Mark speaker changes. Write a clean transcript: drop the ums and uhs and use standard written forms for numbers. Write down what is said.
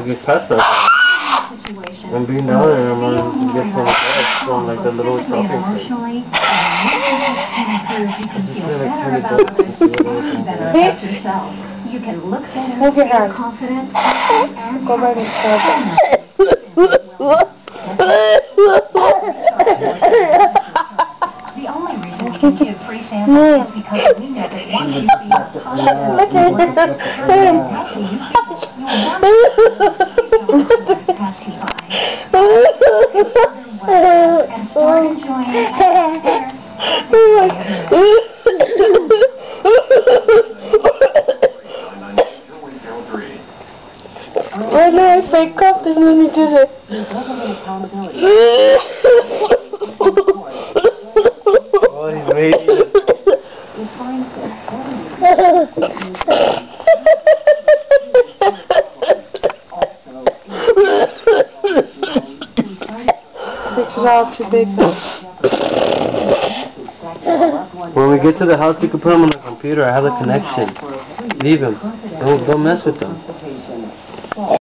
Speaker 1: get past that. And being down there, I'm gonna get some from like the little shopping center.
Speaker 2: You can look better, move your hand. Confident, and go right and start. The only reason we can give free samples is because we know that once you see a positive, healthy, you pass you by. And start enjoying it.
Speaker 3: Right now I say cup and then he did it.
Speaker 1: Oh, he's waiting.
Speaker 3: This is all too big.
Speaker 1: When we get to the house, we can put him on the computer. I have a connection. Leave him. Don't mess with him.